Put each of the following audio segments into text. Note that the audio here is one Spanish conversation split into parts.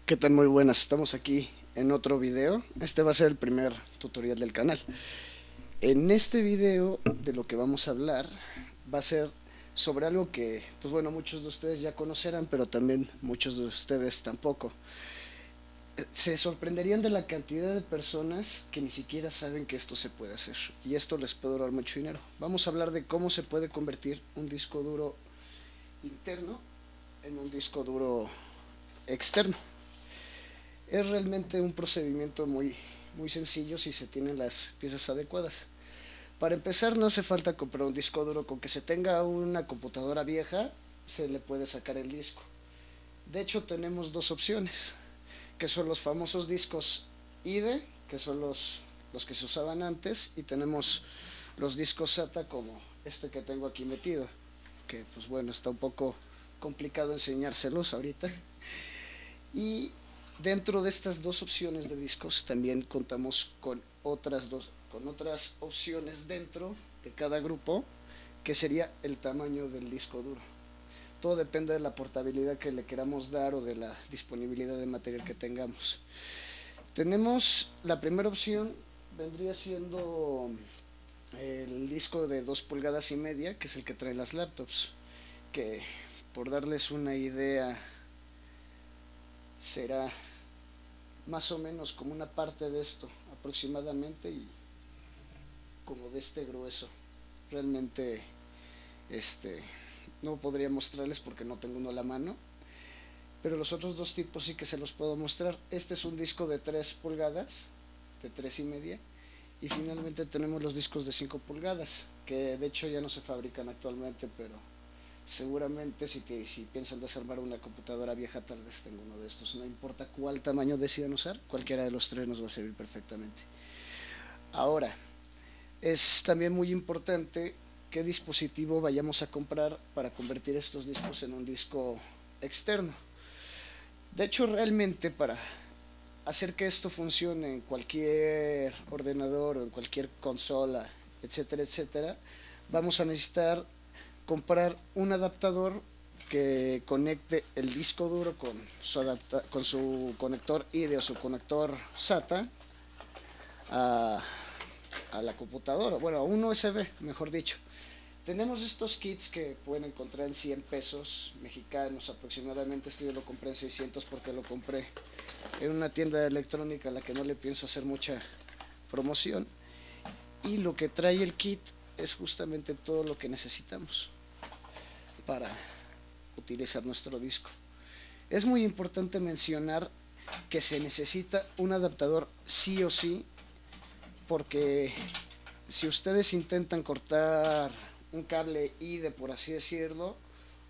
¿Qué tal? Muy buenas, estamos aquí en otro video. Este va a ser el primer tutorial del canal. En este video de lo que vamos a hablar va a ser sobre algo que, pues bueno, muchos de ustedes ya conocerán, pero también muchos de ustedes tampoco. Se sorprenderían de la cantidad de personas que ni siquiera saben que esto se puede hacer. Y esto les puede ahorrar mucho dinero. Vamos a hablar de cómo se puede convertir un disco duro interno en un disco duro externo. Es realmente un procedimiento muy sencillo si se tienen las piezas adecuadas. Para empezar, no hace falta comprar un disco duro. Con que se tenga una computadora vieja se le puede sacar el disco. De hecho, tenemos dos opciones, que son los famosos discos IDE, que son los que se usaban antes, y tenemos los discos SATA como este que tengo aquí metido, que pues bueno, está un poco complicado enseñárselos ahorita. Y dentro de estas dos opciones de discos también contamos con otras opciones dentro de cada grupo, que sería el tamaño del disco duro. Todo depende de la portabilidad que le queramos dar o de la disponibilidad de material que tengamos. Tenemos la primera opción, vendría siendo el disco de 2,5 pulgadas, que es el que traen las laptops, que por darles una idea será más o menos como una parte de esto aproximadamente, y como de este grueso. Realmente no podría mostrarles porque no tengo uno a la mano, pero los otros dos tipos sí que se los puedo mostrar. Este es un disco de 3 pulgadas, de 3,5, y finalmente tenemos los discos de 5 pulgadas, que de hecho ya no se fabrican actualmente, pero seguramente si piensan desarmar una computadora vieja, tal vez tenga uno de estos. No importa cuál tamaño decidan usar, cualquiera de los tres nos va a servir perfectamente. Ahora, es también muy importante qué dispositivo vayamos a comprar para convertir estos discos en un disco externo. De hecho, realmente para hacer que esto funcione en cualquier ordenador o en cualquier consola, etcétera, etcétera, vamos a necesitar comprar un adaptador que conecte el disco duro con su conector IDE o su conector SATA a, a la computadora, bueno, a un USB, mejor dicho. Tenemos estos kits que pueden encontrar en 100 pesos mexicanos aproximadamente. Este yo lo compré en 600 porque lo compré en una tienda de electrónica a la que no le pienso hacer mucha promoción. Y lo que trae el kit es justamente todo lo que necesitamos para utilizar nuestro disco. Es muy importante mencionar que se necesita un adaptador sí o sí, porque si ustedes intentan cortar un cable IDE, por así decirlo,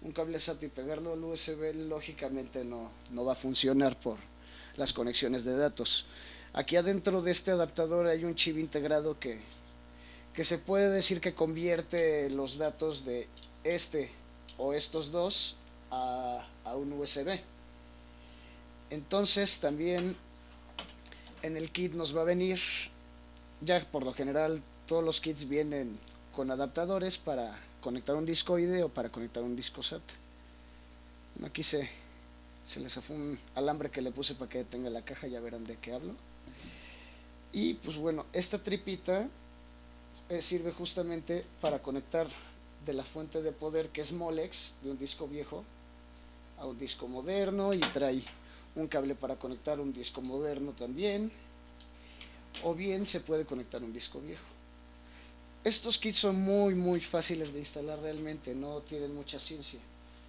un cable SATA, y pegarlo al USB, lógicamente no va a funcionar por las conexiones de datos. Aquí adentro de este adaptador hay un chip integrado que se puede decir que convierte los datos de este o estos dos a un USB. Entonces también en el kit nos va a venir, ya por lo general todos los kits vienen con adaptadores para conectar un disco IDE o para conectar un disco SATA. Aquí se les zafó un alambre que le puse para que tenga la caja, ya verán de qué hablo. Y pues bueno, esta tripita sirve justamente para conectar de la fuente de poder, que es Molex, de un disco viejo a un disco moderno, y trae un cable para conectar un disco moderno también, o bien se puede conectar un disco viejo. Estos kits son muy fáciles de instalar, realmente no tienen mucha ciencia.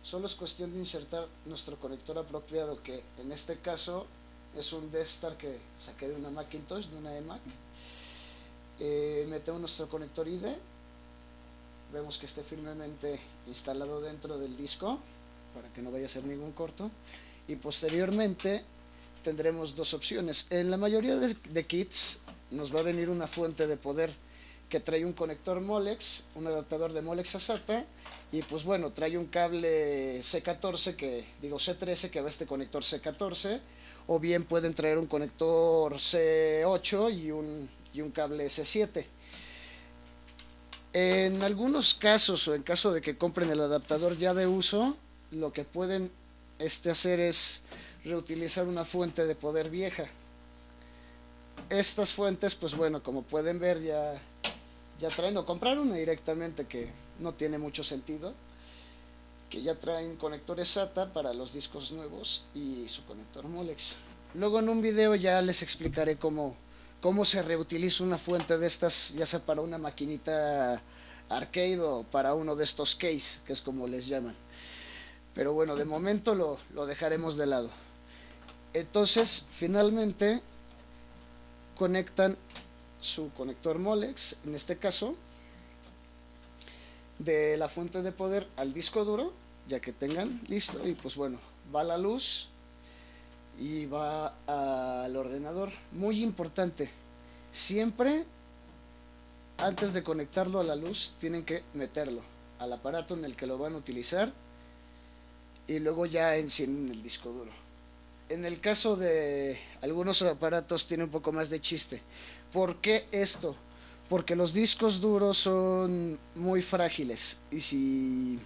Solo es cuestión de insertar nuestro conector apropiado, que en este caso es un Devstar que saqué de una Macintosh, de una eMac. Metemos nuestro conector IDE, vemos que esté firmemente instalado dentro del disco para que no vaya a ser ningún corto, y posteriormente tendremos dos opciones. En la mayoría de kits nos va a venir una fuente de poder que trae un conector Molex, un adaptador de Molex a SATA, y pues bueno, trae un cable C13, que va a este conector C14, o bien pueden traer un conector C8 y un cable C7. En algunos casos, o en caso de que compren el adaptador ya de uso, lo que pueden hacer es reutilizar una fuente de poder vieja. Estas fuentes, pues bueno, como pueden ver, ya traen, o comprar una directamente, que no tiene mucho sentido, que ya traen conectores SATA para los discos nuevos y su conector Molex. Luego en un video ya les explicaré cómo se reutiliza una fuente de estas, ya sea para una maquinita arcade o para uno de estos case, que es como les llaman. Pero bueno, de momento lo dejaremos de lado. Entonces, finalmente conectan su conector Molex, en este caso, de la fuente de poder al disco duro, ya que tengan listo, y pues bueno, va la luz y va al ordenador. Muy importante, siempre antes de conectarlo a la luz tienen que meterlo al aparato en el que lo van a utilizar y luego ya encienden el disco duro. En el caso de algunos aparatos tiene un poco más de chiste. ¿Por qué esto? Porque los discos duros son muy frágiles y si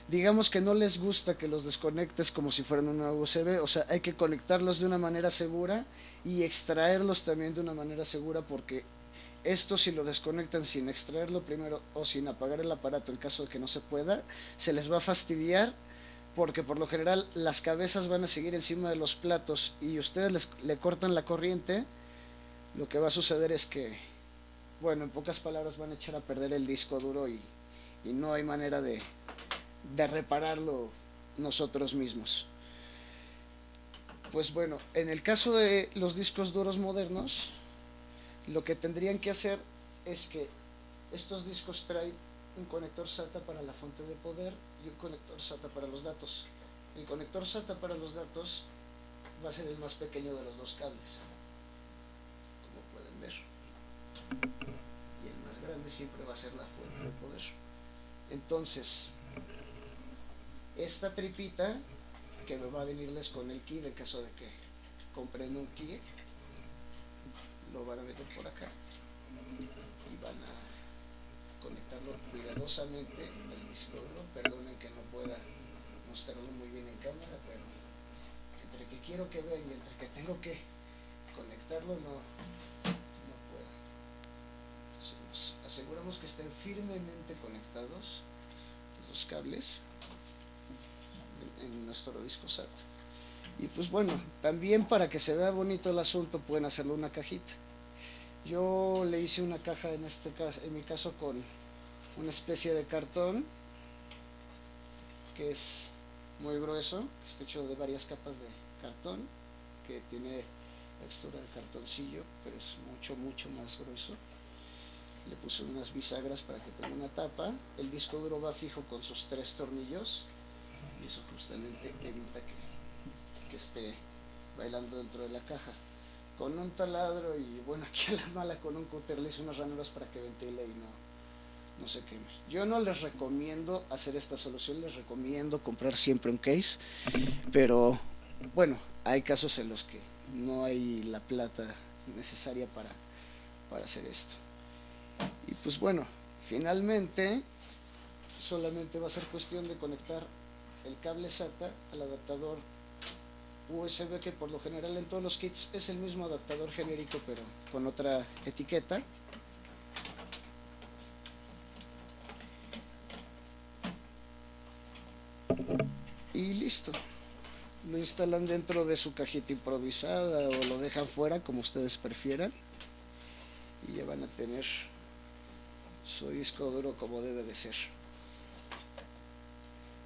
digamos que no les gusta que los desconectes como si fueran una USB, o sea, hay que conectarlos de una manera segura y extraerlos también de una manera segura, porque esto, si lo desconectan sin extraerlo primero o sin apagar el aparato en caso de que no se pueda, se les va a fastidiar, porque por lo general las cabezas van a seguir encima de los platos y ustedes le cortan la corriente. Lo que va a suceder es que, bueno, en pocas palabras, van a echar a perder el disco duro y no hay manera de repararlo nosotros mismos. Pues bueno, en el caso de los discos duros modernos, lo que tendrían que hacer es que estos discos traen un conector SATA para la fuente de poder y un conector SATA para los datos. El conector SATA para los datos va a ser el más pequeño de los dos cables, como pueden ver, y el más grande siempre va a ser la fuente de poder. Entonces, esta tripita que va a venirles con el key, de caso de que compren un key, lo van a meter por acá y van a conectarlo cuidadosamente al disco duro. Perdonen que no pueda mostrarlo muy bien en cámara, pero entre que quiero que vean y entre que tengo que conectarlo no puedo. Entonces nos aseguramos que estén firmemente conectados los cables en nuestro disco SATA. Y pues bueno, también para que se vea bonito el asunto pueden hacerlo una cajita. Yo le hice una caja en mi caso con una especie de cartón que es muy grueso, está hecho de varias capas de cartón, que tiene textura de cartoncillo, pero es mucho más grueso. Le puse unas bisagras para que tenga una tapa. El disco duro va fijo con sus 3 tornillos y eso justamente evita que esté bailando dentro de la caja. Con un taladro y bueno, aquí a la mala con un cúter le hice unas ranuras para que ventile y no se queme. Yo no les recomiendo hacer esta solución, les recomiendo comprar siempre un case, pero bueno, hay casos en los que no hay la plata necesaria para hacer esto. Y pues bueno, finalmente solamente va a ser cuestión de conectar el cable SATA al adaptador USB, que por lo general en todos los kits es el mismo adaptador genérico pero con otra etiqueta. Y listo, lo instalan dentro de su cajita improvisada o lo dejan fuera, como ustedes prefieran, y ya van a tener su disco duro como debe de ser.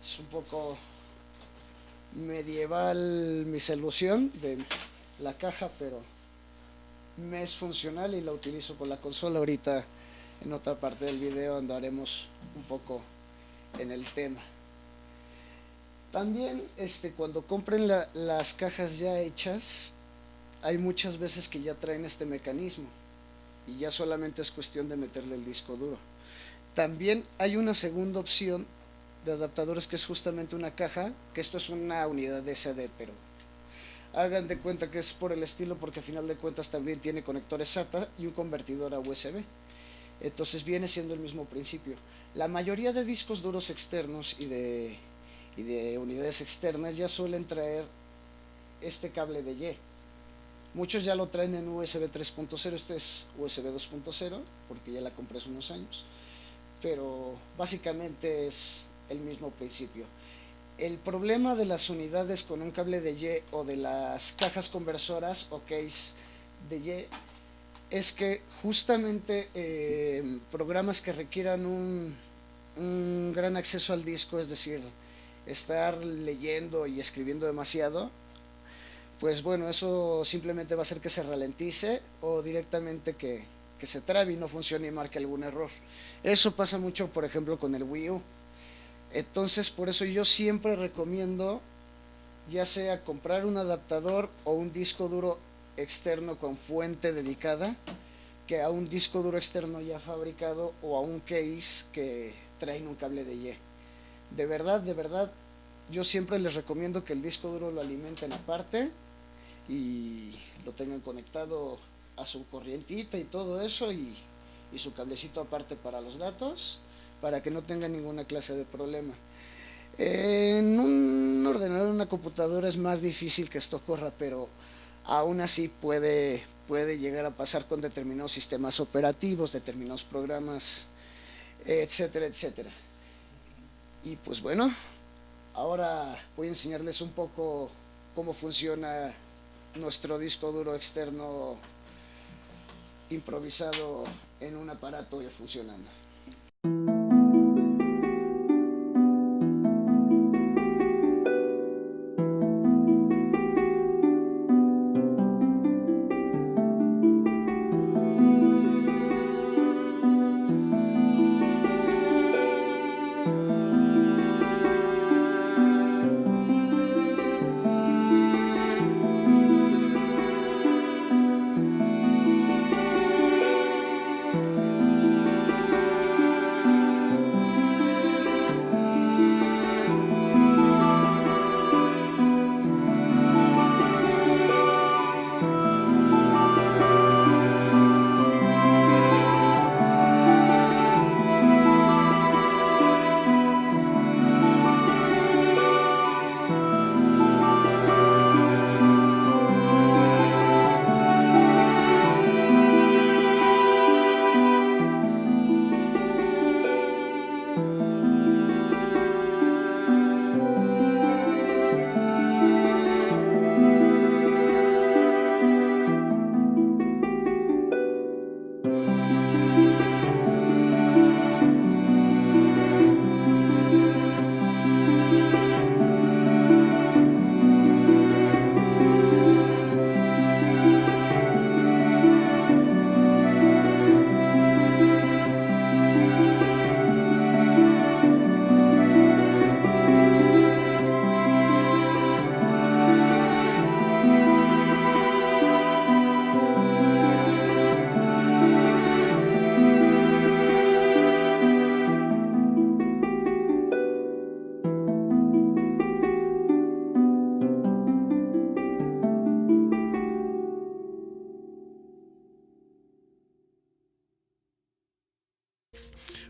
Es un poco medieval mi solución de la caja, pero me es funcional y la utilizo con la consola. Ahorita en otra parte del video andaremos un poco en el tema. También cuando compren las cajas ya hechas, hay muchas veces que ya traen este mecanismo y ya solamente es cuestión de meterle el disco duro. También hay una segunda opción de adaptadores que es justamente una caja, que esto es una unidad de SD, pero hagan de cuenta que es por el estilo, porque a final de cuentas también tiene conectores SATA y un convertidor a USB. Entonces viene siendo el mismo principio. La mayoría de discos duros externos y de unidades externas ya suelen traer este cable de Y. Muchos ya lo traen en USB 3.0, este es USB 2.0 porque ya la compré hace unos años, pero básicamente es el mismo principio. El problema de las unidades con un cable de Y o de las cajas conversoras o case de Y es que justamente programas que requieran un gran acceso al disco, es decir, estar leyendo y escribiendo demasiado, pues bueno, eso simplemente va a hacer que se ralentice o directamente que se trabe y no funcione y marque algún error. Eso pasa mucho, por ejemplo, con el Wii U. Entonces, por eso yo siempre recomiendo ya sea comprar un adaptador o un disco duro externo con fuente dedicada, que a un disco duro externo ya fabricado o a un case que traen un cable de Y. De verdad, yo siempre les recomiendo que el disco duro lo alimenten aparte y lo tengan conectado a su corrientita y todo eso y su cablecito aparte para los datos, para que no tenga ninguna clase de problema. En un ordenador, una computadora es más difícil que esto corra, pero aún así puede llegar a pasar con determinados sistemas operativos, determinados programas, etcétera, etcétera. Y pues bueno, ahora voy a enseñarles un poco cómo funciona nuestro disco duro externo improvisado en un aparato ya funcionando.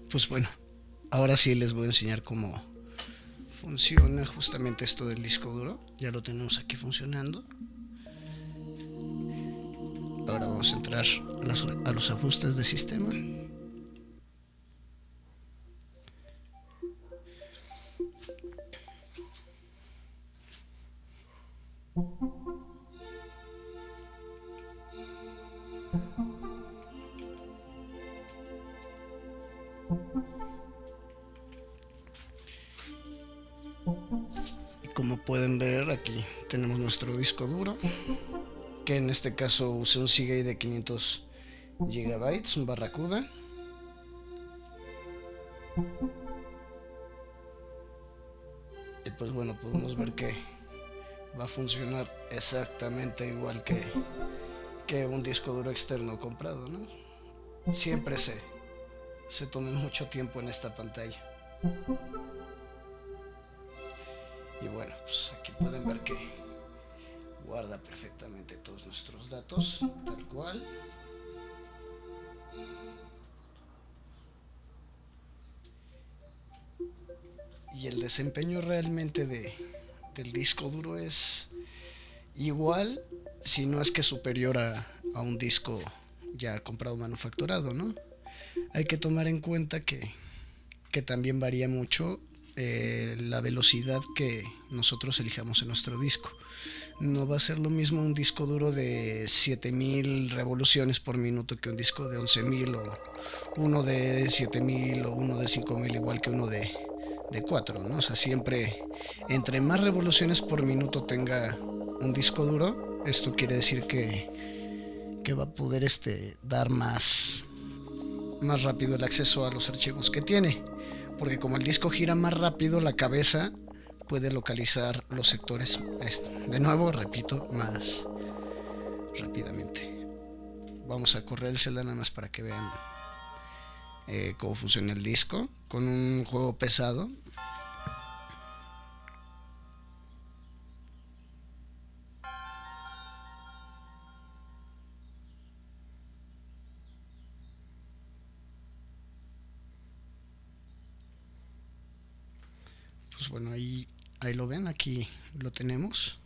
Pues bueno, ahora sí les voy a enseñar cómo funciona justamente esto del disco duro. Ya lo tenemos aquí funcionando. Ahora vamos a entrar a los ajustes de sistema. Como pueden ver, aquí tenemos nuestro disco duro, que en este caso usé un Seagate de 500 GB, un Barracuda. Y pues bueno, podemos ver que va a funcionar exactamente igual que un disco duro externo comprado, ¿no? Siempre se toma mucho tiempo en esta pantalla. Y bueno, pues aquí pueden ver que guarda perfectamente todos nuestros datos, tal cual. Y el desempeño realmente del disco duro es igual, si no es que superior a un disco ya comprado manufacturado, ¿no? Hay que tomar en cuenta que también varía mucho la velocidad que nosotros elijamos en nuestro disco. No va a ser lo mismo un disco duro de 7000 revoluciones por minuto que un disco de 11000, o uno de 7000 o uno de 5000, igual que uno de 4, ¿no? O sea, siempre entre más revoluciones por minuto tenga un disco duro, esto quiere decir que va a poder dar más rápido el acceso a los archivos que tiene, porque como el disco gira más rápido, la cabeza puede localizar los sectores, de nuevo repito, más rápidamente. Vamos a corrérsela nada más para que vean cómo funciona el disco con un juego pesado. Pues bueno, ahí lo ven, aquí lo tenemos.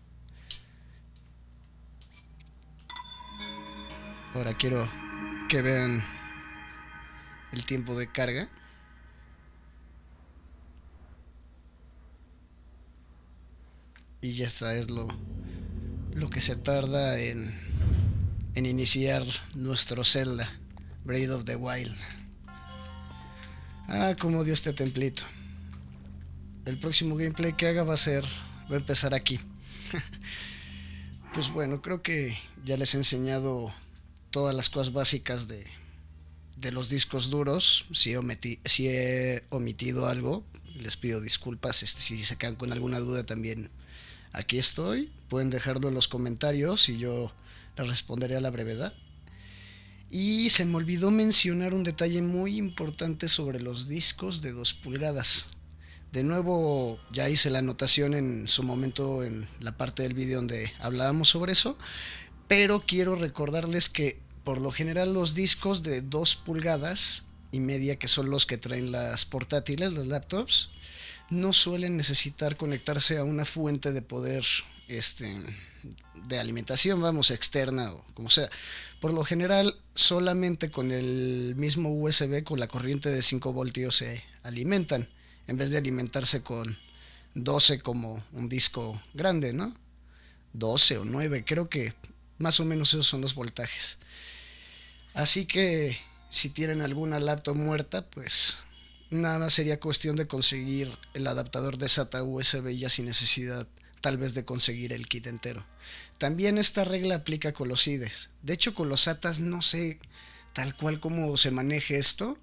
Ahora quiero que vean el tiempo de carga. Y ya está, es lo que se tarda en iniciar nuestro Zelda Breath of the Wild. Ah, como dio este templito. El próximo gameplay que haga va a empezar aquí. Pues bueno, creo que ya les he enseñado todas las cosas básicas de los discos duros. Si he omitido algo, les pido disculpas. Si se quedan con alguna duda, también aquí estoy. Pueden dejarlo en los comentarios y yo les responderé a la brevedad. Y se me olvidó mencionar un detalle muy importante sobre los discos de 2 pulgadas. De nuevo, ya hice la anotación en su momento en la parte del vídeo donde hablábamos sobre eso, pero quiero recordarles que por lo general los discos de 2 pulgadas y media, que son los que traen las portátiles, las laptops, no suelen necesitar conectarse a una fuente de poder de alimentación, vamos, externa o como sea. Por lo general, solamente con el mismo USB, con la corriente de 5 voltios se alimentan, en vez de alimentarse con 12 como un disco grande, ¿no? 12 o 9, creo que más o menos esos son los voltajes. Así que si tienen alguna laptop muerta, pues nada más sería cuestión de conseguir el adaptador de SATA USB, ya sin necesidad tal vez de conseguir el kit entero. También esta regla aplica con los IDEs. De hecho, con los SATAs no sé tal cual cómo se maneje esto,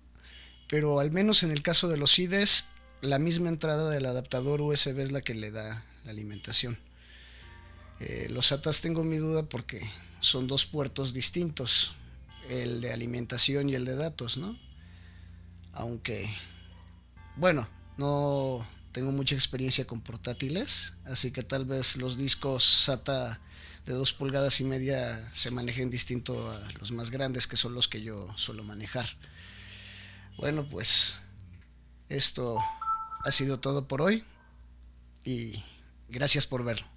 pero al menos en el caso de los IDEs, la misma entrada del adaptador USB es la que le da la alimentación. Los SATAs tengo mi duda porque son 2 puertos distintos, el de alimentación y el de datos, ¿no? Aunque, bueno, no tengo mucha experiencia con portátiles, así que tal vez los discos SATA de 2 pulgadas y media se manejen distinto a los más grandes, que son los que yo suelo manejar. Bueno, pues esto ha sido todo por hoy y gracias por verlo.